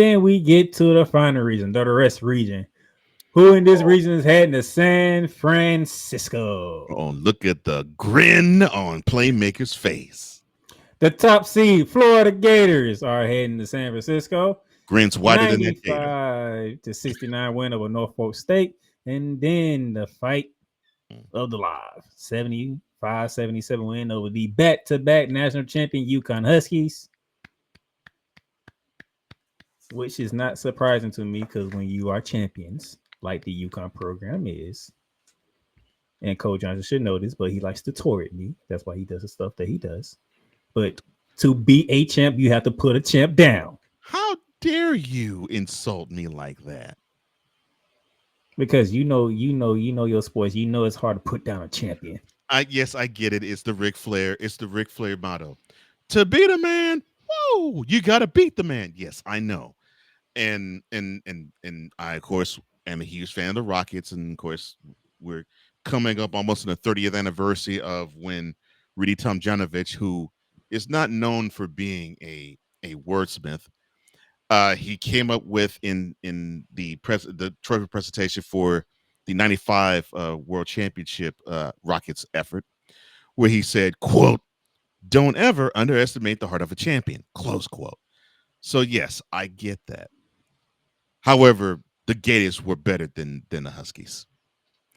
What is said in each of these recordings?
Then we get to the final region, the rest region. Who in this region is heading to San Francisco? Oh, look at the grin on Playmaker's face. The top seed, Florida Gators, are heading to San Francisco. Grin's wider than that gator. 95-69 win over Norfolk State. And then the fight of the live 75-77 win over the back-to-back national champion UConn Huskies, which is not surprising to me because when you are champions, like the UConn program is, and Coach Johnson should know this, but he likes to torment me. That's why he does the stuff that he does. But to be a champ, you have to put a champ down. How dare you insult me like that? Because you know your sports. You know it's hard to put down a champion. Yes, I get it. It's the Ric Flair. It's the Ric Flair motto. To beat a man, whoa, you gotta beat the man. Yes, I know. And I of course am a huge fan of the Rockets, and of course we're coming up almost on the 30th anniversary of when Rudy Tomjanovich, who is not known for being a wordsmith, he came up with in the trophy presentation for the '95 World Championship Rockets effort, where he said, "quote Don't ever underestimate the heart of a champion." Close quote. So yes, I get that. However, the Gators were better than the Huskies,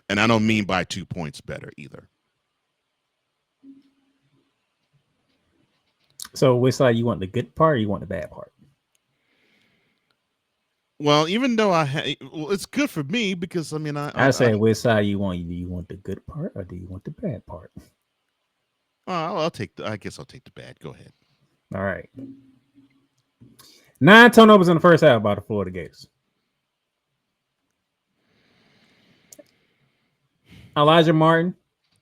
and I don't mean by 2 points better either. So which side you want, the good part or you want the bad part? Well, even though well, it's good for me because I mean, I say which side you want. Do you want the good part or do you want the bad part? I'll take I guess I'll take the bad. Go ahead. All right. 9 turnovers in the first half by the Florida Gators. Elijah Martin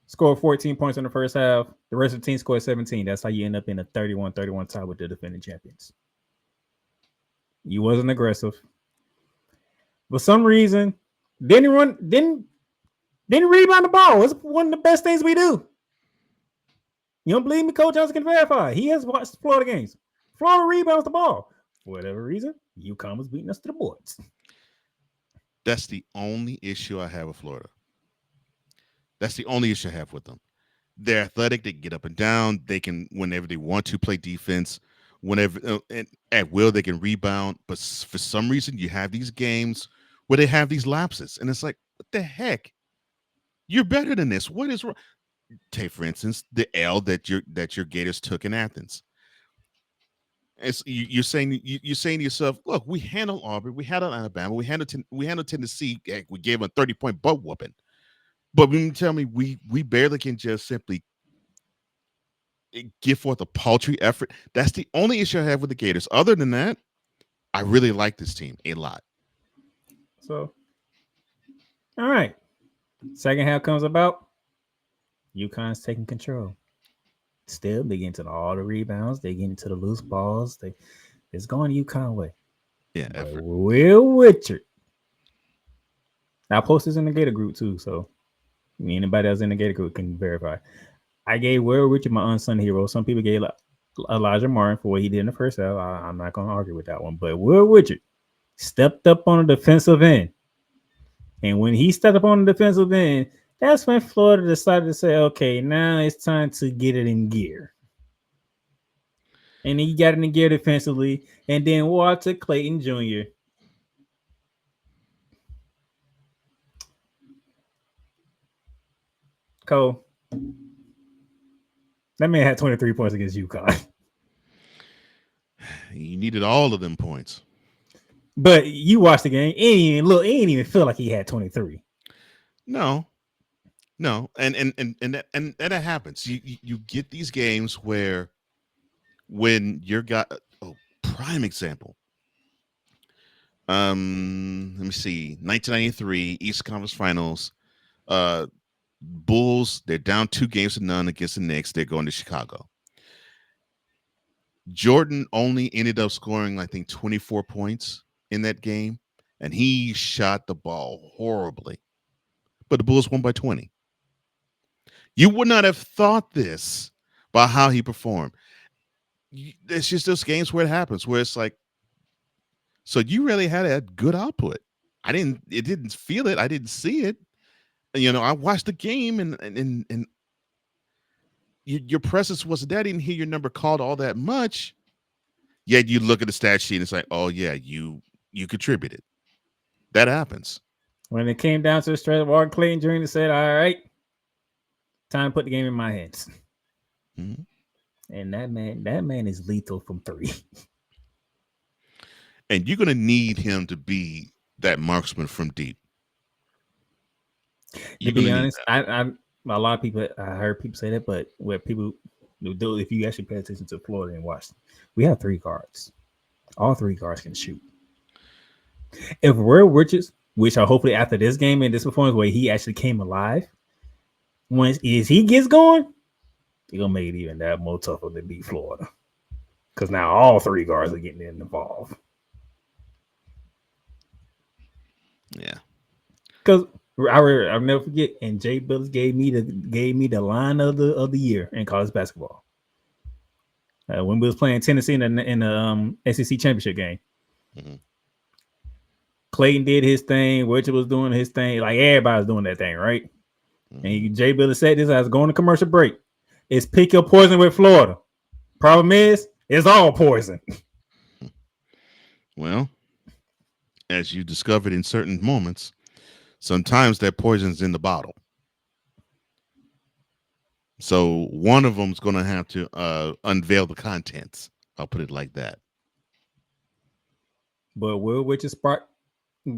scored 14 points in the first half. The rest of the team scored 17. That's how you end up in a 31-31 tie with the defending champions. You wasn't aggressive. For some reason, didn't rebound the ball. It's one of the best things we do. You don't believe me? Coach Johnson can verify. He has watched Florida games. Florida rebounds the ball. For whatever reason, UConn was beating us to the boards. That's the only issue I have with Florida. That's the only issue I have with them. They're athletic. They can get up and down. They can, whenever they want to, play defense. Whenever and at will, they can rebound. But for some reason, you have these games where they have these lapses, and it's like, what the heck? You're better than this. What is wrong? Take for instance the L that your Gators took in Athens. It's, you're saying to yourself, look, we handled Auburn, we handled Alabama, we handled Tennessee. Heck, we gave them a 30-point butt whooping. But when you tell me we barely can just simply give forth a paltry effort, that's the only issue I have with the Gators. Other than that, I really like this team a lot. So, all right. Second half comes about. UConn's taking control. Still, they get into all the rebounds. They get into the loose balls. It's going UConn way. Yeah, effort. Will Richard. I post this in the Gator group too, so anybody else in the Gator group can verify. I gave Will Richard my unsung hero. Some people gave Elijah Martin for what he did in the first half. I'm not going to argue with that one. But Will Richard stepped up on the defensive end. And when he stepped up on the defensive end, that's when Florida decided to say, okay, now it's time to get it in gear. And he got it in gear defensively. And then Walter Clayton Jr. Cole, that man had 23 points against UConn. He needed all of them points. But you watched the game, he didn't even feel like he had 23. No, and that happens. You get these games where when you're got prime example. Let me see, 1993 East Conference Finals. Bulls, they're down 2-0 against the Knicks. They're going to Chicago. Jordan only ended up scoring, I think, 24 points in that game, and he shot the ball horribly. But the Bulls won by 20. You would not have thought this by how he performed. It's just those games where it happens, where it's like So you really had a good output. I didn't. It didn't feel it. I didn't see it. I watched the game, and your presence was there. I didn't hear your number called all that much. Yet you look at the stat sheet and it's like, oh yeah, you contributed. That happens. When it came down to the stretch, Walker Clayton Jr. said, "All right, time to put the game in my hands." Mhm. And that man is lethal from three. And you're gonna need him to be that marksman from deep. To You're be gonna need honest, I a lot of people I heard people say that, but where people do, if you actually pay attention to Florida and watch, we have three guards. All three guards can shoot. If Will Richards, which are hopefully after this game and this performance where he actually came alive, once is he gets going, he gonna make it even that more tougher to beat Florida. Because now all three guards are getting involved. that. Yeah. Because I'll never forget, and Jay Billis gave me the line of the year in college basketball when we was playing Tennessee in the SEC championship game. Mhm. Clayton did his thing. Richard was doing his thing. Like everybody was doing that thing, right? Mhm. And Jay Billis said this as going to commercial break. It's pick your poison with Florida. Problem is, it's all poison. Well, as you discovered in certain moments, sometimes that poison's in the bottle. So one of them's going to have to unveil the contents. I'll put it like that. But Will Richards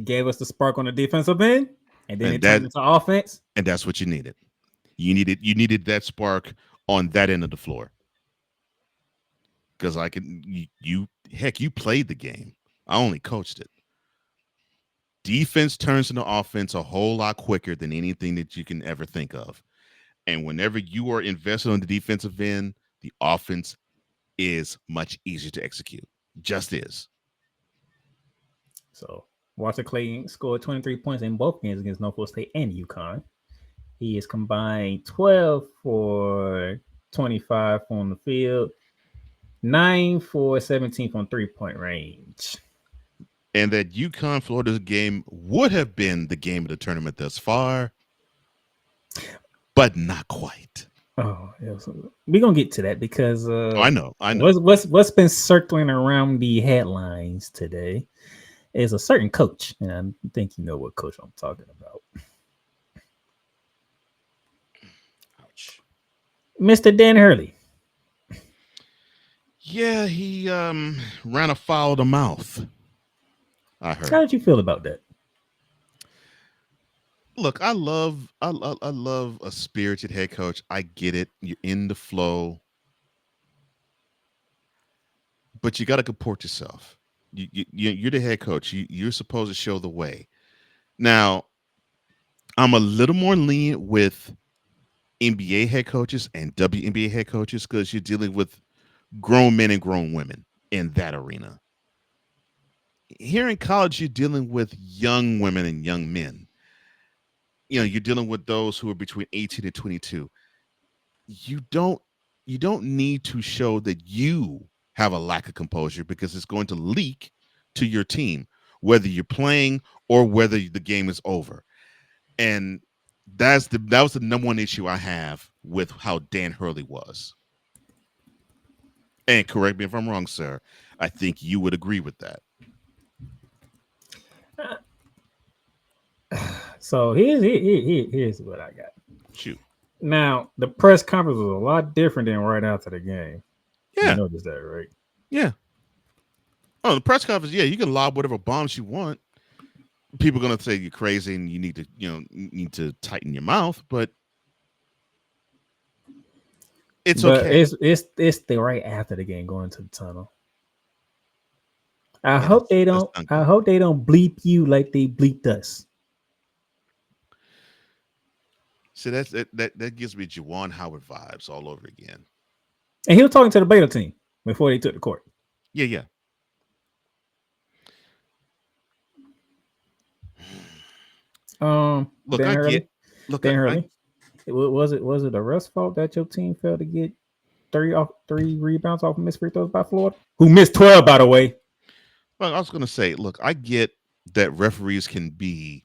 gave us the spark on the defensive end, and then And it turned that into offense. and that's what you needed. You needed that spark on that end of the floor. Because I can you heck, you played the game. I only coached it. Defense turns into offense a whole lot quicker than anything that you can ever think of. And whenever you are invested on the defensive end, the offense is much easier to execute. Just is. So Walter Clayton scored 23 points in both games against Norfolk State and UConn. He is combined 12 for 25 on the field, 9 for 17 from 3-point range. And that UConn Florida game would have been the game of the tournament thus far, but not quite. Oh, we're gonna get to that because Oh, I know. I know. what's been circling around the headlines today is a certain coach, and I think you know what coach I'm talking about. Ouch. Mr. Dan Hurley. Yeah, he ran afoul of the mouth. I How heard. did you feel about that? Look, I love a spirited head coach. I get it. You're in the flow, but you got to comport yourself. You're the head coach. You're supposed to show the way. Now, I'm a little more lenient with NBA head coaches and WNBA head coaches because you're dealing with grown men and grown women in that arena. Here in college, you're dealing with young women and young men. You're dealing with those who are between 18 and 22. You don't you don't need to show that you have a lack of composure because it's going to leak to your team, whether you're playing or whether the game is over. And that was the number one issue I have with how Dan Hurley was. And correct me if I'm wrong, sir. I think you would agree with that. So here's what I got. Shoot. Now the press conference was a lot different than right after the game. You Yeah. noticed that, right? Yeah. Oh, the press conference, yeah, you can lob whatever bombs you want. People are gonna say you're crazy and you need to tighten your mouth, but it's But okay. it's the right after the game going to the tunnel. I Yeah, hope they that's don't. not I good. hope they don't bleep you like they bleeped us. See, that gives me Juwan Howard vibes all over again. And he was talking to the Baylor team before they took the court. Yeah, yeah. Look, Dan I Hurley, get. Look, Dan I Hurley. Was it a Russ fault that your team failed to get three rebounds off of missed free throws by Florida, who missed 12 by the way? Well, I was going to say, look, I get that referees can be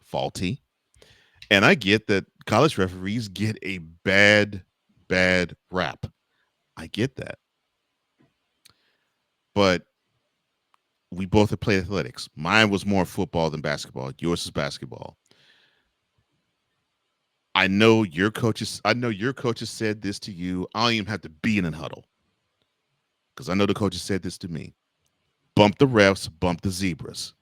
faulty, and I get that college referees get a bad rap. I get that, but we both have played athletics. Mine was more football than basketball. Yours is basketball. I know your coaches said this to you. I don't even have to be in a huddle because I know the coaches said this to me. Bump the refs, bump the zebras.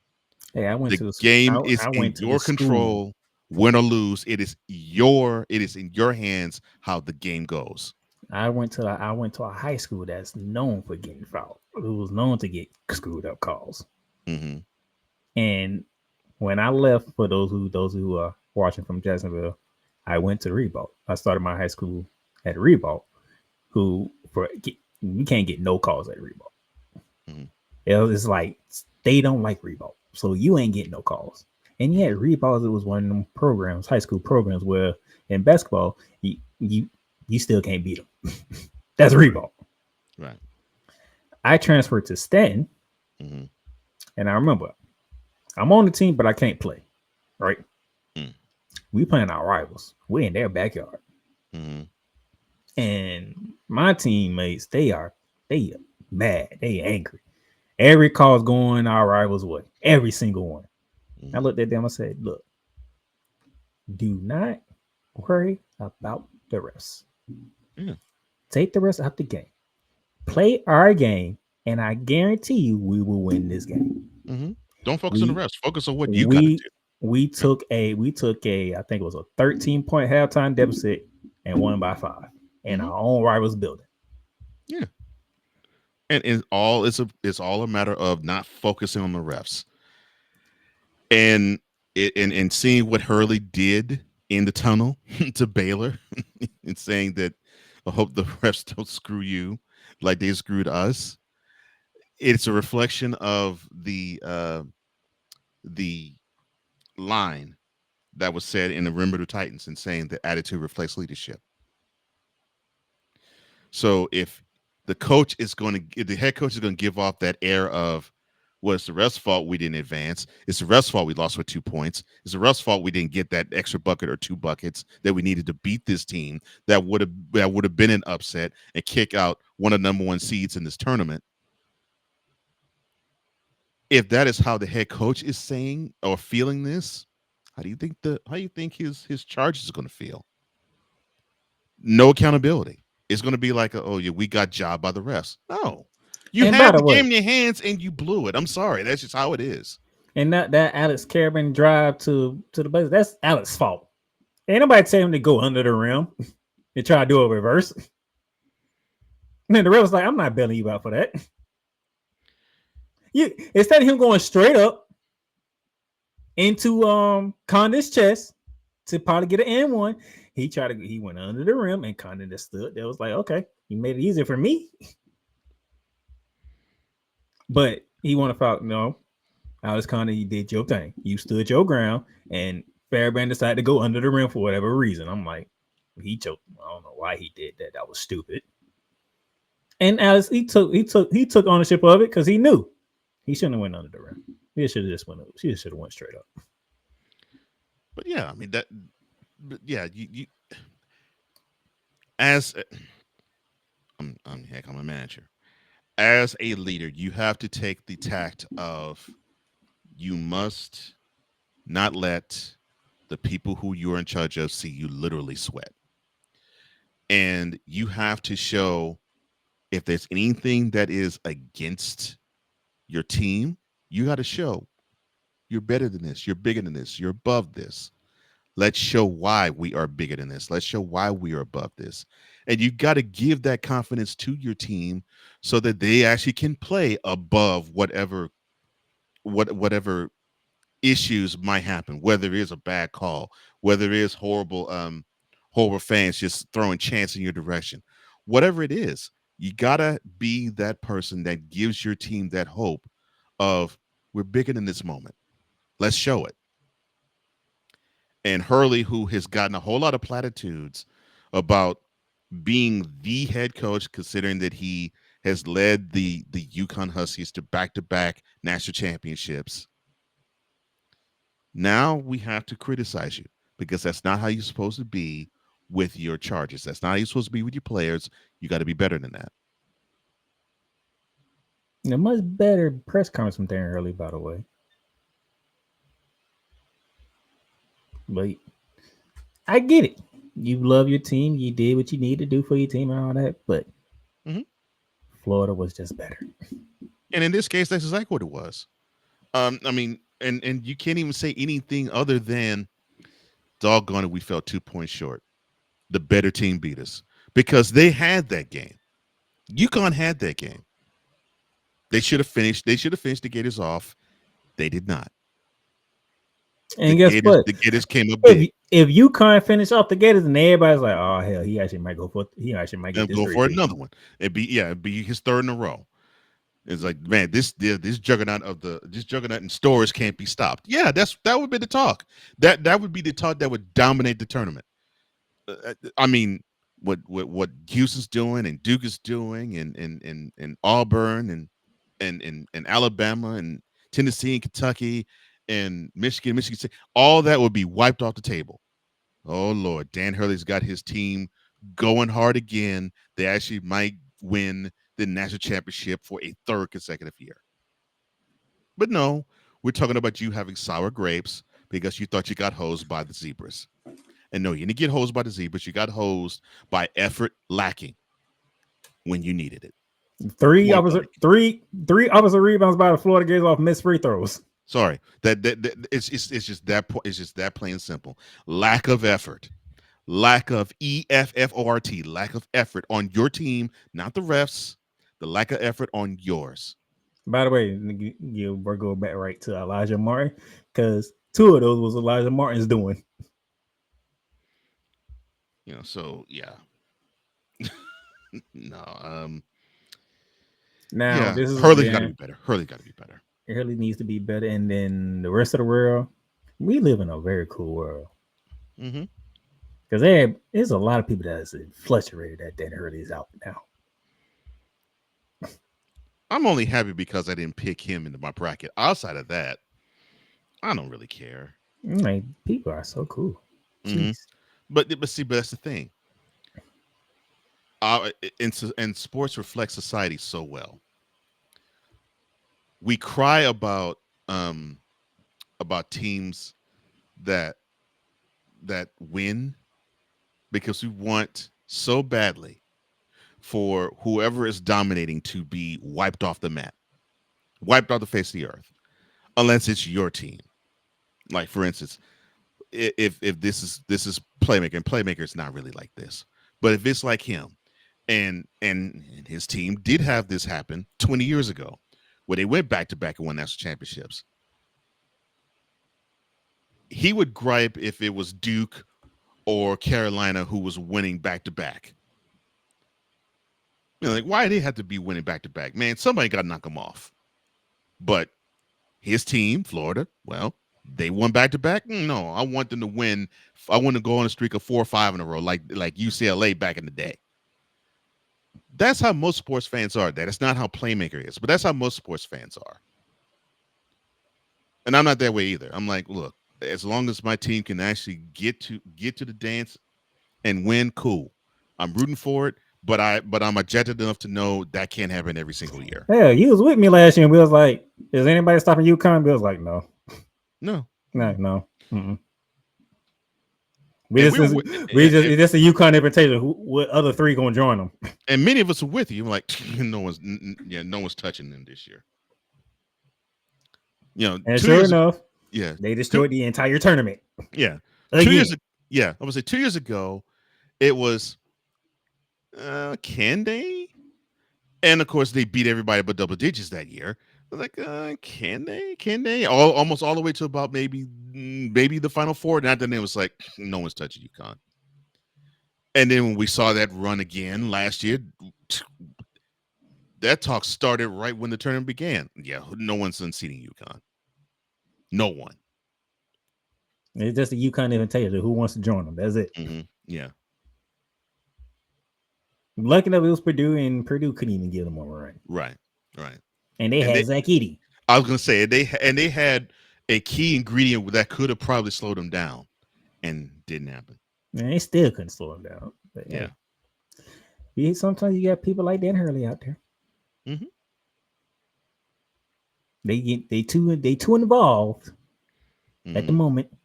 Hey, The game is I in went to the your school. control. Win or lose, it is in your hands how the game goes. I went to a high school that's known for getting fouled. It was known to get screwed up calls. Hmm. And when I left, for those who are watching from Jacksonville, I went to Reebok. I started my high school at Reebok. Who for you can't get no calls at Reebok. Hmm. It's like they don't like Reebok, so you ain't getting no calls. And yet Reebok, it was one of them programs, high school programs, where in basketball you still can't beat them. That's Right. Reebok. Right. I transferred to Stanton, Hmm. and I remember I'm on the team, but I can't play. Right? Hmm. We playing our rivals. We're in their backyard, Hmm. and my teammates they mad, they angry. Every call's going our rivals' way. Every single one. I Hmm. looked at them. I said, "Look, do not worry about the rest. Yeah. Take the rest out the game. Play our game, and I guarantee you, we will win this game." Hmm. Don't focus on the We refs. Focus on what you got to we do. we Yeah. took a I think it was a 13-point halftime deficit and won by 5 in Hmm. our own rivals building. Yeah. And it's all a matter of not focusing on the refs and and seeing what Hurley did in the tunnel to Baylor and saying that I hope the refs don't screw you like they screwed us. It's a reflection of the line that was said in the Remember the Titans and saying that attitude reflects leadership. So if the head coach is going to give off that air of, well, it's the refs' fault we didn't advance. It's the refs' fault we lost with 2 points. It's the refs' fault we didn't get that extra bucket or two buckets that we needed to beat this team that would have been an upset and kick out one of the number one seeds in this tournament. If that is how the head coach is saying or feeling this, how do you think his charges is going to feel? No accountability. It's going to be like, oh yeah, we got jobbed by the refs. No, you And by had the the game way, in your hands and you blew it. I'm sorry, that's just how it is. and that Alex Carabin drive to the base, that's Alex's fault. Ain't nobody tell him to go under the rim and try to do a reverse. And then the ref was like, "I'm not bailing you out for that." You instead of him going straight up into Condon's chest to probably get an and one, he went under the rim and Condon just stood there. Was like, okay, you made it easier for me, but he want to foul. No, Alex Condon, you did your thing. You stood your ground, and Fairbairn decided to go under the rim for whatever reason. I'm like, he choked. I don't know why he did that. That was stupid. And Alex, he took ownership of it because he knew he shouldn't have went under the rim. He should have just went. He should have went straight up. But yeah, I mean that. But yeah, you as I'm a manager. As a leader, you have to take the tact of you must not let the people who you're in charge of see you literally sweat, and you have to show if there's anything that is against your team, you got to show you're better than this, you're bigger than this, you're above this. Let's show why we are bigger than this. Let's show why we are above this. And you got to give that confidence to your team so that they actually can play above whatever issues might happen, whether it is a bad call, whether it is horrible fans just throwing chants in your direction. Whatever it is, you got to be that person that gives your team that hope of we're bigger than this moment. Let's show it. And Hurley, who has gotten a whole lot of platitudes about being the head coach, considering that he has led the Yukon Huskies to back national championships. Now we have to criticize you because that's not how you're supposed to be with your charges. That's not how you're supposed to be with your players. You got to be better than that. A much better press conference from Darren Hurley, by the way. But I get it. You love your team. You did what you need to do for your team and all that. But Hmm. Florida was just better. And in this case, that's exactly what it was. I mean, and you can't even say anything other than doggone it, we fell 2 points short. The better team beat us because they had that game. UConn had that game. They should have finished. They should have finished the Gators off. They did not. And guess what? The Gators came up If big. if UConn finish off the Gators, and everybody's like, "Oh hell, he actually might get And this go for 3-peat." another one. It'd be his third in a row. It's like, man, this juggernaut this juggernaut in stores can't be stopped. Yeah, that would be the talk. That would be the talk that would dominate the tournament. I mean, what Houston's doing and Duke is doing and Auburn and Alabama and Tennessee and Kentucky and Michigan State, all that would be wiped off the table. Oh Lord, Dan Hurley's got his team going hard again. They actually might win the national championship for a third consecutive year. But no, we're talking about you having sour grapes because you thought you got hosed by the zebras. And no, you didn't get hosed by the zebras. You got hosed by effort lacking when you needed it. Point blank. Three opposite rebounds by the Florida Gators off missed free throws. Sorry, that it's just that it's just that plain and simple. Lack of effort, lack of EFFORT, lack of effort on your team, not the refs. The lack of effort on yours. By the way, we're going back right to Elijah Martin because two of those was Elijah Martin's doing. So yeah, no, Now yeah. this is Hurley's got to again, be better. Hurley got to be better. it really needs to be better, and then the rest of the world, we live in a very cool world Hmm. because there's a lot of people that is frustrated that Dan Hurley is out now. I'm only happy because I didn't pick him into my bracket. Outside of that, I don't really care. Like people are so cool. Hmm. Jeez. But see, but that's the thing. And sports reflect society so well. We cry about teams that win because we want so badly for whoever is dominating to be wiped off the map, wiped off the face of the earth, unless it's your team. Like for instance, if this is playmaker, and playmaker is not really like this, but if it's like him, and his team did have this happen 20 years ago, where they went back to back and won national championships. He would gripe if it was Duke or Carolina who was winning back to back. Like why they have to be winning back to back? Man, somebody got to knock them off. But his team, Florida, well, they won back to back. No, I want them to win. I want to go on a streak of 4 or 5 in a row, like UCLA back in the day. That's how most sports fans are. That is not how Playmaker is, but that's how most sports fans are. And I'm not that way either. I'm like, look, as long as my team can actually get to the dance and win, cool. I'm rooting for it, but I'm objective enough to know that can't happen every single year. Yeah, you was with me last year, and we was like, "Is anybody stopping UConn?" Bill was like, "No, No, no, no." Mm-mm. and we were We just it's just a UConn invitation. What other three gonna join them? and many of us are with you. Like no one's touching them this year. And Two sure years ago, enough, yeah, they two destroyed the entire tournament yeah, again. yeah. I would say 2 years ago, it was can they? And of course, they beat everybody but double digits that year. I was like, can they? Can they? Almost all the way to about maybe the final four. And after then, it was like no one's touching UConn. And then when we saw that run again last year, that talk started right when the tournament began. Yeah, no one's unseating UConn. No one. It's just a UConn invitation. Who wants to join them? That's it. Yeah. Lucky enough, it was Purdue, and Purdue couldn't even give them a run. Right, right. And they And had Zach Edey. I was gonna say they had a key ingredient that could have probably slowed them down, and didn't happen. And they still couldn't slow them down. But Yeah. hey, sometimes you got people like Dan Hurley out there. Hmm. They too involved at the Hmm. moment.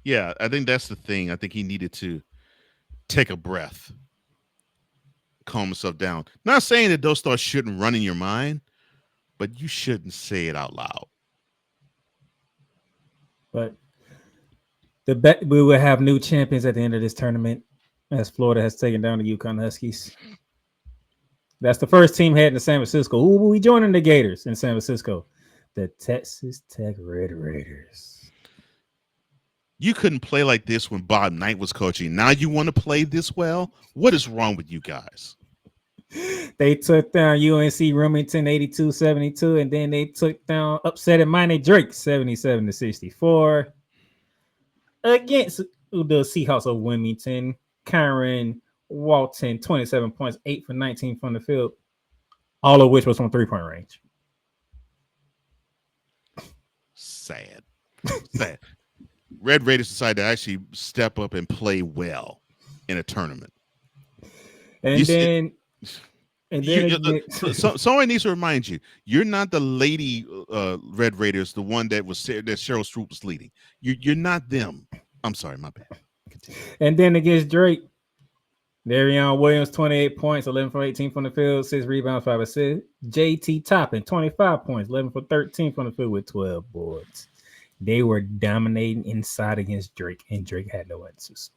Yeah, I think that's the thing. I think he needed to take a breath, calm himself down. Not saying that those thoughts shouldn't run in your mind, but you shouldn't say it out loud. But we will have new champions at the end of this tournament, as Florida has taken down the Yukon Huskies. That's the first team heading to San Francisco. Who will be joining the Gators in San Francisco? The Texas Tech Red Raiders. You couldn't play like this when Bob Knight was coaching. Now you want to play this well? What is wrong with you guys? They took down UNC Remington 82-72, and then they took down upsetting Miami Drake 77-64 against the Seahawks of Wilmington. Kyron Walton 27 points, 8 for 19 from the field, all of which was from 3-point range. Sad. Sad. Red Raiders decided to actually step up and play well in a tournament. And You, then someone needs to remind you, you're not the lady Red Raiders, the one that Cheryl Streep was leading. You're not them. I'm sorry, my bad. Continue. And then against Drake, Darion Williams 28 points, 11 for 18 from the field, 6 rebounds, 5 assists. JT Toppin 25 points, 11 for 13 from the field with 12 boards. They were dominating inside against Drake, and Drake had no answers.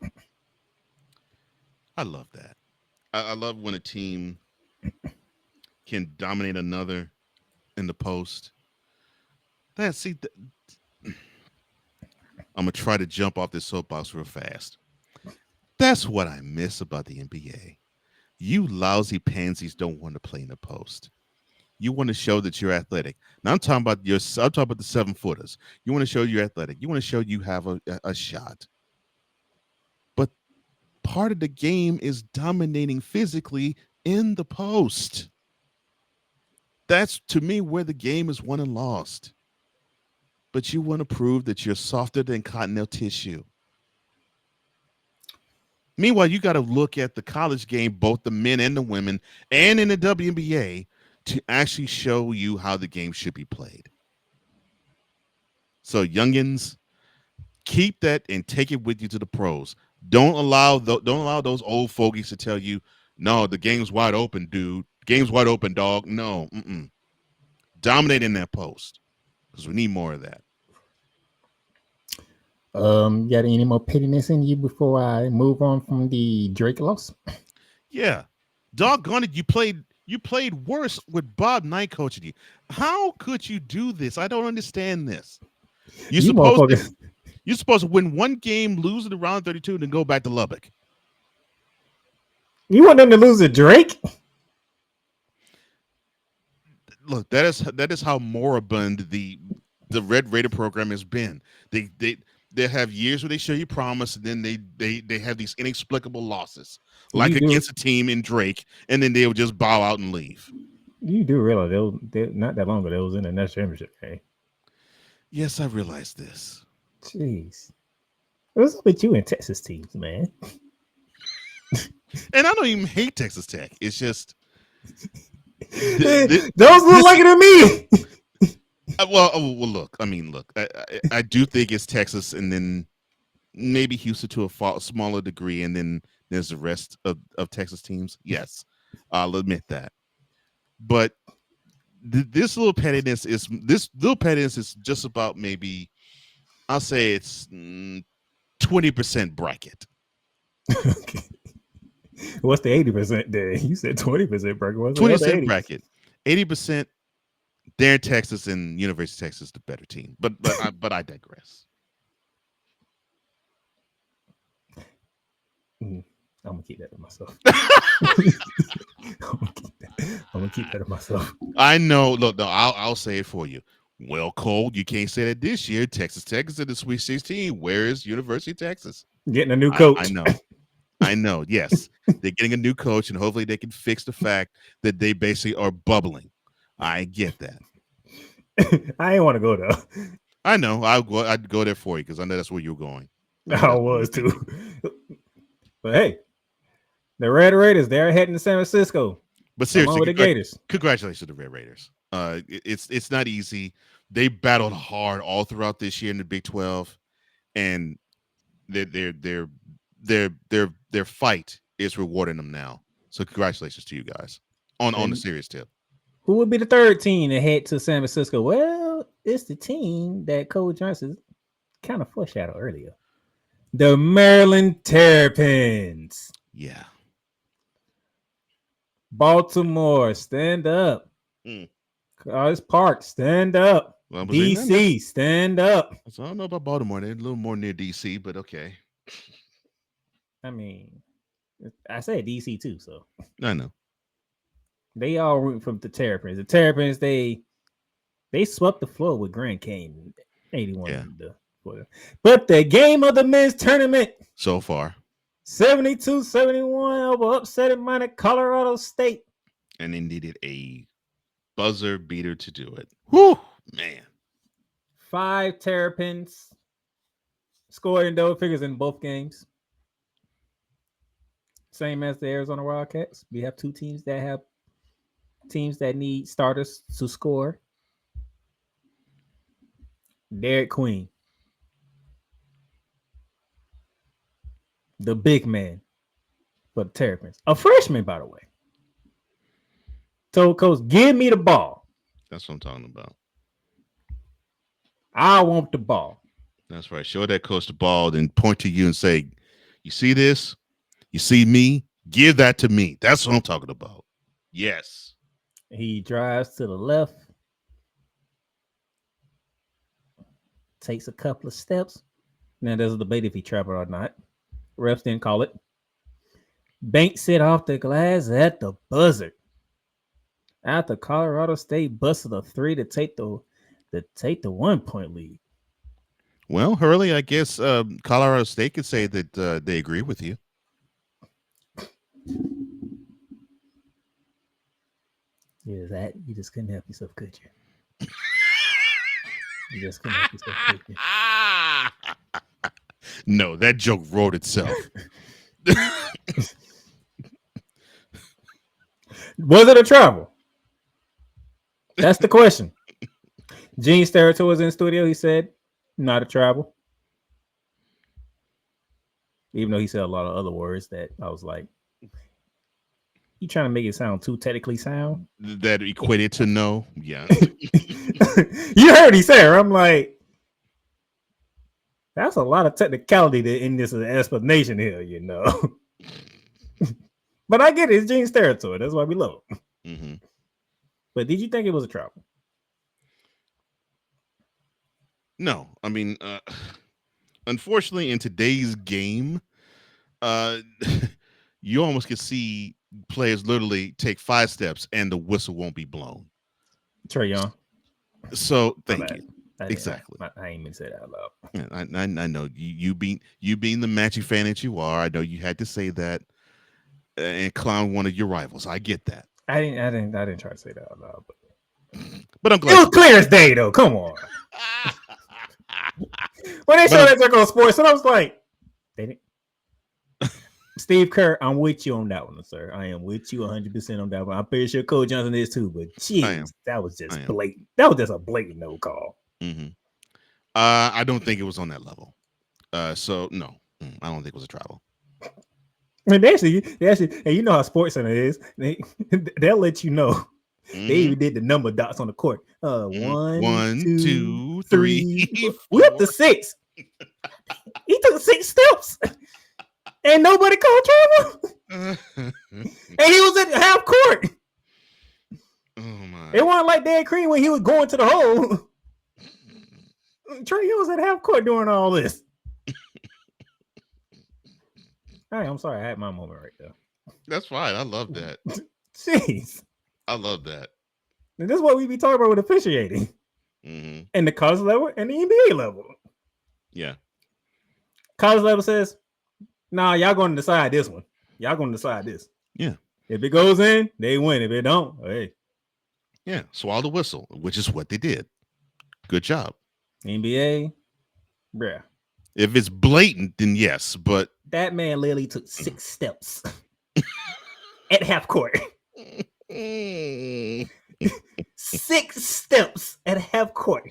I love that. I love when a team can dominate another in the post. I'm gonna try to jump off this soapbox real fast. That's what I miss about the NBA. You lousy pansies don't want to play in the post. You want to show that you're athletic. Now I'm talking about I'm talking about the 7-footers. You want to show you're athletic. You want to show you have a shot. But part of the game is dominating physically in the post. That's to me where the game is won and lost. But you want to prove that you're softer than cottonelle tissue. Meanwhile, you got to look at the college game, both the men and the women, and in the WNBA, to actually show you how the game should be played. So, youngins, keep that and take it with you to the pros. Don't allow those old fogies to tell you, no, the game's wide open, dude. Game's wide open, dog. No, dominate in that post because we need more of that. Got any more pettiness in you before I move on from the Drake loss? Yeah, doggone it, you played worse with Bob Knight coaching you. How could you do this? I don't understand this. You're supposed to win one game, lose it in round 32, and then go back to Lubbock. You want them to lose to Drake? Look, that is how moribund the Red Raider program has been. They have years where they show you promise, and then they have these inexplicable losses, like against a team in Drake, and then they'll just bow out and leave. You do realize they not that long ago they was in the national championship game. Yes, I realize this. Jeez, what's up with you and Texas teams, man? And I don't even hate Texas Tech. It's just those look like it to me. Well, look. I mean, look. I do think it's Texas, and then maybe Houston to a smaller degree, and then there's the rest of Texas teams. Yes, I'll admit that. But this little pettiness is just about maybe I'll say it's 20% bracket. Okay. What's the 80% there? You said 20% bracket. What's 20% bracket? 80%. They're in Texas, and University of Texas the better team. But I digress. I'm gonna keep that to myself. I'm gonna keep that to myself. I know. Look, no, I'll say it for you. Well, Cole, you can't say that this year. Texas Tech is in the Sweet 16. Where is University of Texas? Getting a new coach. I know. I know. Yes, they're getting a new coach, and hopefully they can fix the fact that they basically are bubbling. I get that. I ain't want to go though. I know. I'd go there for you because I know that's where you're going. I know I that's what you're was too. thinking. But hey, the Red Raiders, they're heading to San Francisco But along seriously, with the Gators. congratulations to the Red Raiders. It's not easy. They battled hard all throughout this year in the Big 12, and their their fight is rewarding them now. So congratulations to you guys on the And serious tip. who would be the third team to head to San Francisco? Well, it's the team that Coach Johnson kind of foreshadowed earlier. The Maryland Terrapins. Yeah. Baltimore, stand up. Mm. College Park, stand up. Well, DC, stand up. So I don't know about Baltimore. They're a little more near DC, but okay. I mean, I said DC too, so I know. they all rooting from the Terrapins. The Terrapins, they swept the floor with Grand Canyon 81. Yeah. But the game of the men's tournament, So far. 72-71 over upsetting minded Colorado State. And they needed a buzzer beater to do it. Whew, man. 5 Terrapins scored in double figures in both games. Same as the Arizona Wildcats. We have 2 teams that need starters to score. Derek Queen, the big man for the Terrapins, a freshman, by the way, told coach, "Give me the ball. That's what I'm talking about. I want the ball." That's right. Show that coach the ball, then point to you and say, "You see this? You see me? Give that to me." That's what I'm talking about. Yes. He drives to the left, takes a couple of steps. Now there's a debate if he traveled or not. Refs didn't call it. Banks it off the glass at the buzzer. After Colorado State busted a 3 to take the 1-point lead. Well, Hurley, I guess Colorado State could say that they agree with you. Yeah, that you just couldn't help yourself, could you? You just couldn't help yourself, could you? No, that joke wrote itself. Was it a travel? That's the question. Gene Steratore was in the studio. He said, not a travel. Even though he said a lot of other words that I was like, you trying to make it sound too technically sound? That equated to no. Yeah. You heard he said, I'm like, that's a lot of technicality in this explanation here, you know. But I get it. It's Gene's territory. That's why we love him. Mm-hmm. But did you think it was a travel? No. I mean, unfortunately, in today's game, you almost can see players literally take 5 steps and the whistle won't be blown. Trey Young. So thank you. Exactly. I ain't even say that out loud. Yeah, I know you being the Magic fan that you are. I know you had to say that and clown one of your rivals. I get that. I didn't try to say that out loud, but I'm glad it was clear as day though. Come on. When they showed that joke on sports, and I was like, they didn't. Steve Kerr, I'm with you on that one, sir. I am with you 100% on that one. I'm pretty sure Coach Johnson is too, but geez, that was just blatant. That was just a blatant no call. Mm-hmm. I don't think it was on that level. So no, I don't think it was a travel. And they actually, and you know how Sports Center is. They'll let you know. Mm-hmm. They even did the number dots on the court. 1, 2, 3. We up to 6. He took 6 steps. And nobody called travel. And he was at half court. Oh my! It wasn't like Dan Crean when he was going to the hole. Trey was at half court doing all this. Hey, I'm sorry, I had my moment right there. That's fine. I love that. Jeez, I love that. And this is what we be talking about with officiating, and the college level and the NBA level. Yeah, college level says Nah, y'all going to decide this one. Y'all going to decide this. Yeah. If it goes in, they win. If it don't, hey. Yeah. Swallow the whistle, which is what they did. Good job. NBA, bruh. If it's blatant, then yes, but That man literally took 6 steps at half court. 6 steps at half court.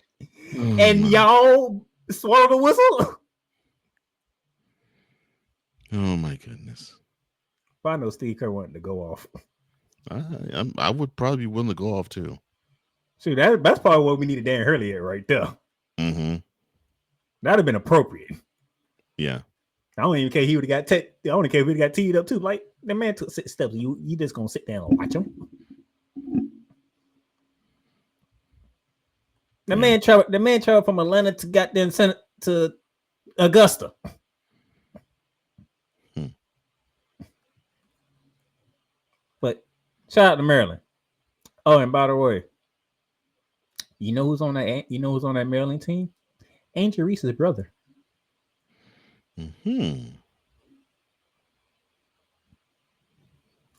And y'all swallow the whistle? Oh my goodness. I know Steve Kerr wanted to go off. I would probably be willing to go off too. See, that's probably what we needed Dan Hurley at right there. Mm-hmm. That'd have been appropriate. Yeah. I don't even care if he would have got I don't care if he got teed up too. Like, the man took 6 steps. You just gonna sit down and watch him? The man traveled from Atlanta to goddamn to Augusta. But shout out to Maryland. Oh, and by the way, you know who's on that? You know who's on that Maryland team? Angel Reese's brother.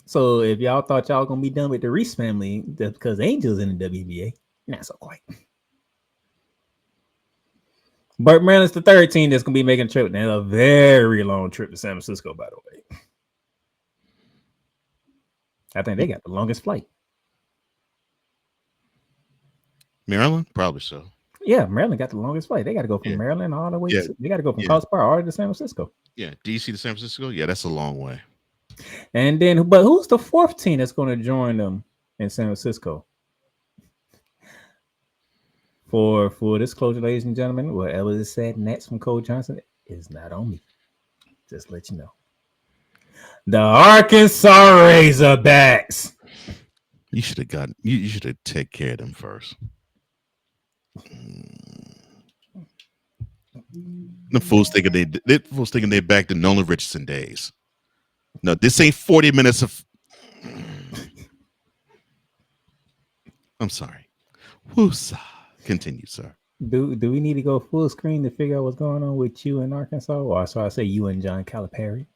So if y'all thought y'all gonna be done with the Reese family because Angel's in the WBA, not so quite. But Maryland's the third team that's gonna be making a trip. Now a very long trip to San Francisco, by the way. I think they got the longest flight. Maryland, probably so. Yeah, Maryland got the longest flight. They got to go from Maryland all the way. They got to go from College Park all the way to San Francisco. Yeah, DC to San Francisco. Yeah, that's a long way. And then, but who's the fourth team that's going to join them in San Francisco? For full disclosure, ladies and gentlemen, whatever is said next from Cole Johnson is not on me. Just let you know. The Arkansas Razorbacks. You should have gotten. You should have taken care of them first. The fools thinking they're back to Nolan Richardson days. No, this ain't 40 minutes of. I'm sorry. Woosa. Continue, sir. Do we need to go full screen to figure out what's going on with you in Arkansas? Or so I say you and John Calipari.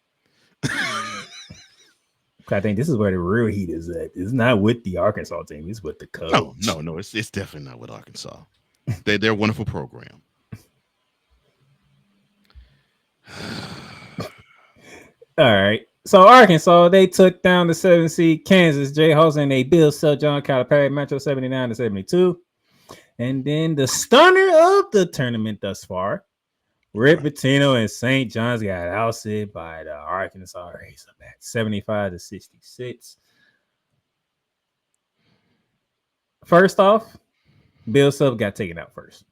I think this is where the real heat is at. It's not with the Arkansas team. It's with the coach. No. It's definitely not with Arkansas. They're a wonderful program. All right. So Arkansas, they took down the 7 seed Kansas Jayhawks and they Bill Self John Calipari match up 79-72. And then the stunner of the tournament thus far, Rick Pitino and St. John's got ousted by the Arkansas Razorbacks 75-66. First off, Bill Self got taken out first.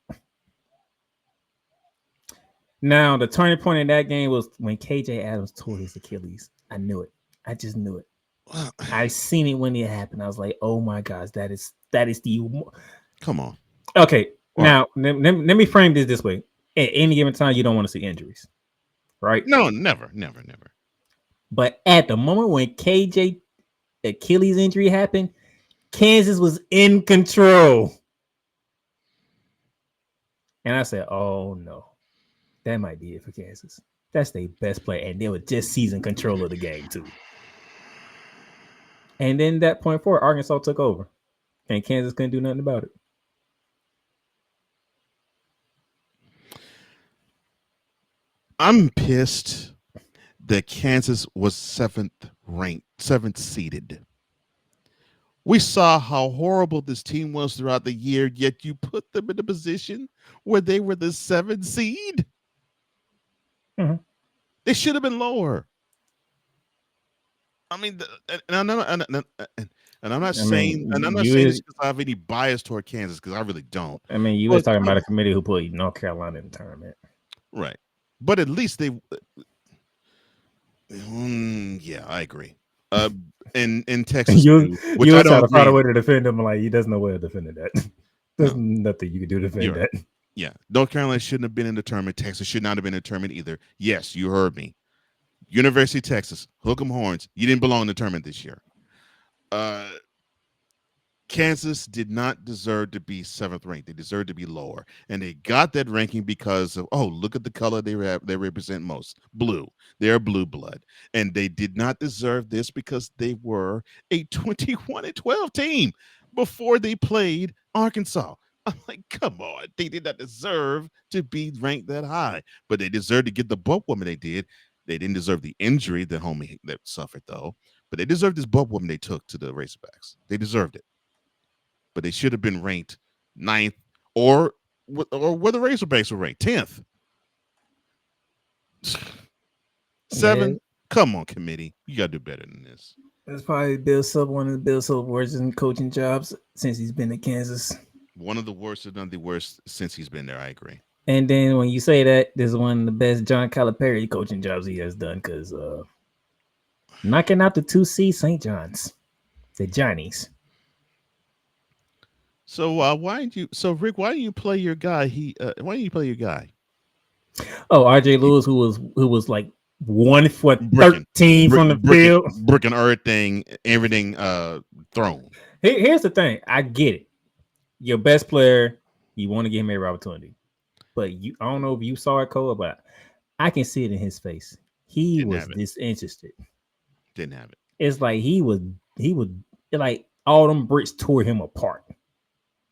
Now, the turning point in that game was when KJ Adams tore his Achilles. I knew it. I just knew it. I seen it when it happened. I was like, "Oh my gosh, that is the." Come on. Okay, now let me frame this way. At any given time, you don't want to see injuries, right? No, never. But at the moment when KJ Achilles injury happened, Kansas was in control, and I said, "Oh no." That might be it for Kansas. That's their best player, and they were just season control of the game too. And then that point forward, Arkansas took over, and Kansas couldn't do nothing about it. I'm pissed that Kansas was 7th seeded. We saw how horrible this team was throughout the year, yet you put them in a position where they were the 7th seed. Mm-hmm. They should have been lower. I mean, and I'm not saying this because I have any bias toward Kansas, because I really don't. I mean, you was talking about a committee who put North Carolina in the tournament, right? But at least they, yeah, I agree. In Texas, you was trying to find a way to defend him. Like, he doesn't know where to defend that. There's nothing you can do to defend that. Yeah, North Carolina shouldn't have been in the tournament. Texas should not have been in the tournament either. Yes, you heard me. University of Texas, hook 'em horns. You didn't belong in the tournament this year. Kansas did not deserve to be seventh ranked. They deserved to be lower, and they got that ranking because of look at the color they represent most, blue. They're blue blood, and they did not deserve this because they were a 21-12 team before they played Arkansas. I'm like, come on, they did not deserve to be ranked that high, but they deserved to get the bump woman they did. They didn't deserve the injury that homie that suffered though, but they deserved this bump woman they took to the Razorbacks. They deserved it, but they should have been ranked ninth or where the Razorbacks were ranked 10th. Yeah, Seven. Come on, committee. You gotta do better than this. that's probably Bill Self, one of the Bill Self worst in coaching jobs since he's been at Kansas. One of the worst, if not the worst, since he's been there. I agree. And then when you say that, this is one of the best John Calipari coaching jobs he has done because knocking out the 2C St. John's, the Johnnies. So why did you? So Rick, why didn't you play your guy? Why didn't you play your guy? Oh, RJ Lewis, who was like 1 for Bricking, 13 from the bricking, field. bricking everything thrown. Here's the thing. I get it. Your best player, you want to give him every opportunity. But I don't know if you saw it, Cole, but I can see it in his face. He Didn't was have it. disinterested. Didn't have it. It's like he was like all them bricks tore him apart.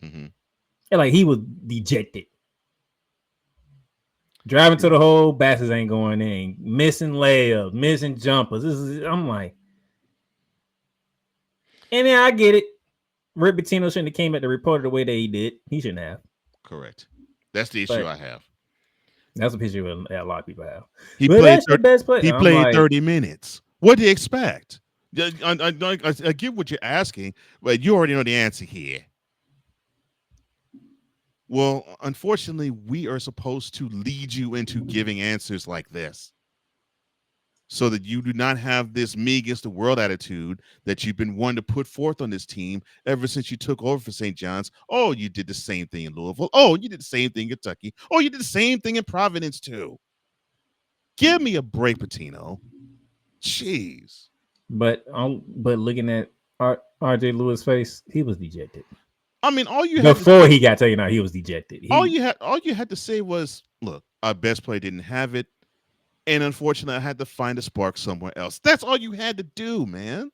Mm-hmm. And like he was dejected. Driving to the hole, bastards ain't going in. Missing layups, missing jumpers. I'm like, and then I get it. Rick Pitino shouldn't have came at the reporter the way that he did. He shouldn't have. Correct. That's the issue But I have. that's a picture that a lot of people have. He But played that's the best player. he I'm played like, 30 minutes. What do you expect? I get what you're asking, but you already know the answer here. Well, unfortunately, we are supposed to lead you into giving answers like this so that you do not have this me against the world attitude that you've been wanting to put forth on this team ever since you took over for St. John's. Oh, you did the same thing in Louisville. Oh, you did the same thing in Kentucky. Oh, you did the same thing in Providence, too. Give me a break, Patino. Jeez. but looking at RJ Lewis' face, he was dejected. I mean, all you had to Before say, he got taken out, he was dejected. all you had to say was, "Look, our best player didn't have it, and unfortunately, I had to find a spark somewhere else." That's all you had to do, man.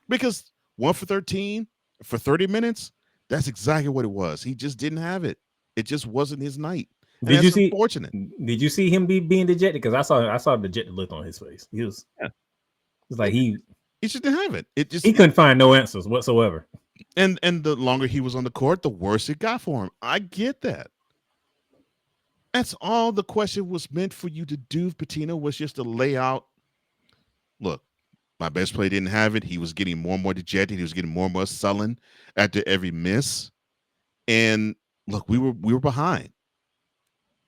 Because 1 for 13 for 30 minutes, that's exactly what it was. He just didn't have it. It just wasn't his night, and Did you that's see? unfortunate. Did you see him being dejected? Because I saw the dejected look on his face. Yeah. It's like It, he just didn't have it. It just he couldn't find no answers whatsoever. and the longer he was on the court, the worse it got for him. I get that. That's all the question was meant for you to do, Patino, was just to lay out. Look, my best player didn't have it. He was getting more and more dejected. He was getting more and more sullen after every miss. And look, we were behind.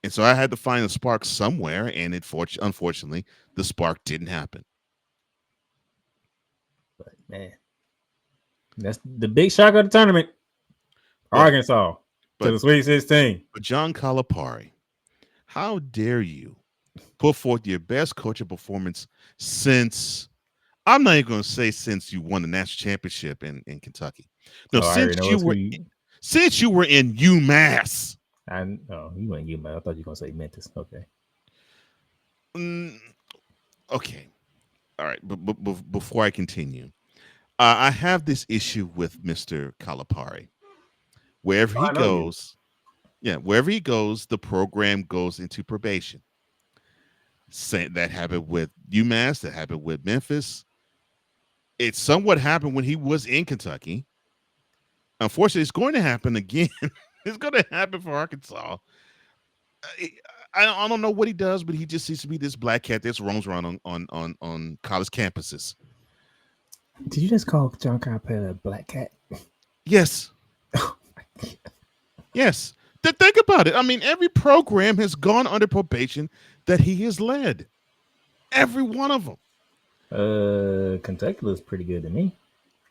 And so I had to find a spark somewhere, and unfortunately, the spark didn't happen. But man, that's the big shock of the tournament. But Arkansas to but the Sweet 16. but John Calipari, how dare you put forth your best coaching performance since I'm not even going to say since you won the national championship in Kentucky. No, Oh, I already know it's who you. since you were in UMass. You went you, man. I thought you were gonna say Memphis. Okay. Mm, okay, all right. But before I continue, I have this issue with Mr. Calipari. Wherever Oh, he I know you. goes, yeah, wherever he goes, the program goes into probation. That happened with UMass. That happened with Memphis. It somewhat happened when he was in Kentucky. Unfortunately, it's going to happen again. It's going to happen for Arkansas. I don't know what he does, but he just seems to be this black cat that roams around on college campuses. Did you just call John Calipari a black cat? Yes, yes. Think about it. I mean, every program has gone under probation that he has led. Every one of them. Kentucky looks pretty good to me.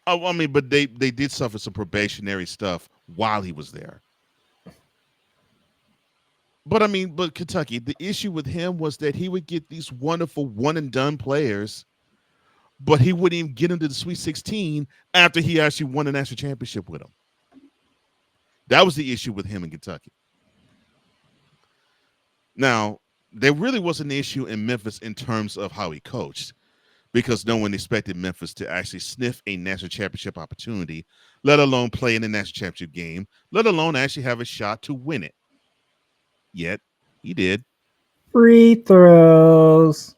Oh, I mean, but they did suffer some probationary stuff while he was there. But I mean, but Kentucky, the issue with him was that he would get these wonderful one and done players but he wouldn't even get into the Sweet 16 after he actually won the national championship with him. That was the issue with him in Kentucky. Now, there really was an issue in Memphis in terms of how he coached because no one expected Memphis to actually sniff a national championship opportunity, let alone play in the national championship game, let alone actually have a shot to win it. Yet, he did, Free throws.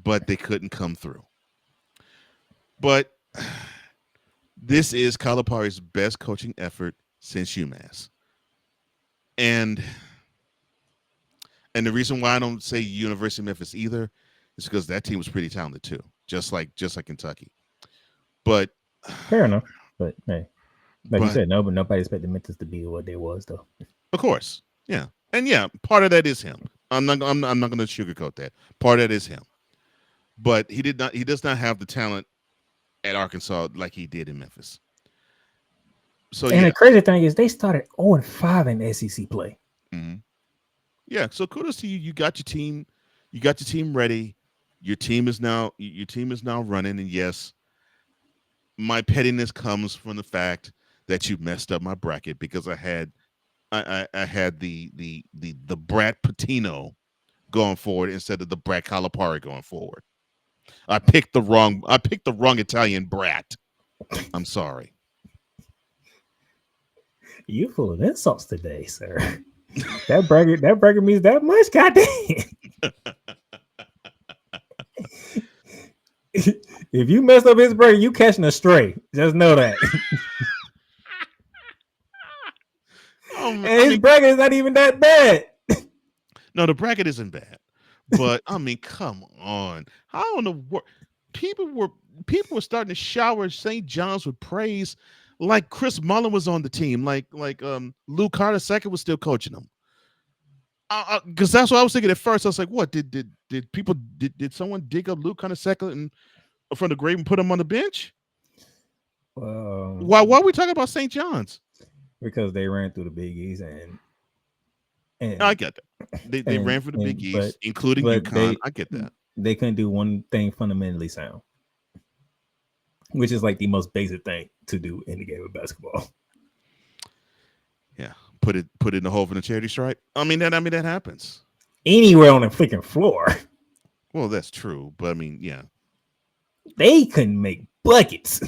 but they couldn't come through. But this is Calipari's best coaching effort since UMass. And the reason why I don't say University of Memphis either is because that team was pretty talented too, just like Kentucky. But Fair enough. But hey, like you but said, nobody expected Memphis to be what they was though. of course, yeah, and yeah, part of that is him. I'm not going to sugarcoat that. Part of that is him. But he does not have the talent at Arkansas like he did in Memphis. So And yeah, the crazy thing is they started 0-5 in SEC play. hmm yeah. So kudos to you. You got your team. You got your team ready. Your team is now running. And yes, my pettiness comes from the fact that you messed up my bracket because I had the Brat Patino going forward instead of the Brat Calipari going forward. I picked the wrong Italian brat. I'm sorry. You full of insults today, sir. That bracket means that much. Goddamn. If you messed up his bracket, you catching a stray. Just know that. And I his mean, bracket is not even that bad. no, the bracket isn't bad, but I mean, come on. How in the world people were people were starting to shower St. John's with praise, like Chris Mullen was on the team, like Lou Carter second was still coaching them. Because that's what I was thinking at first. I was like, "What did people did someone dig up Luke Carter second and from the grave and put him on the bench? Um, Why are we talking about St. John's? because they ran through the Big East I and get that. They ran for the Big but East, including but UConn. I get that. they couldn't do one thing fundamentally sound, which is like the most basic thing to do in the game of basketball. Yeah, put it in the hole in the charity stripe. I mean that happens. Anywhere on the freaking floor, Well, that's true, but I mean, yeah. they couldn't make buckets.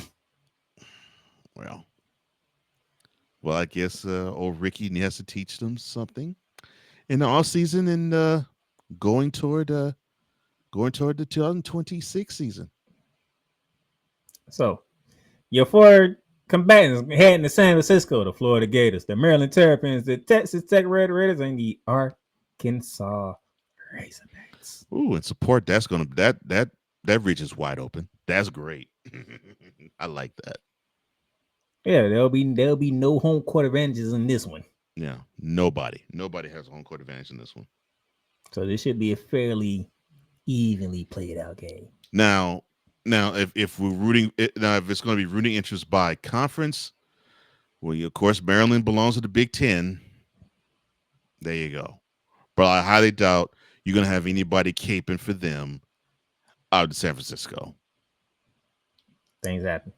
Well, I guess old Ricky has to teach them something in the off season and going toward uh going toward the 2026 season. So your four combatants heading to San Francisco: the Florida Gators, the Maryland Terrapins, the Texas Tech Red Raiders, and the Arkansas Razorbacks. Ooh, and support that's gonna that region's wide open. That's great. I like that. Yeah, there'll be no home court advantages in this one. Yeah, nobody has a home court advantage in this one. So this should be a fairly evenly played out game. Now, if we're if it's going to be rooting interest by conference, well, of course, Maryland belongs to the Big Ten. There you go. But I highly doubt you're going to have anybody caping for them out of San Francisco. Things happen.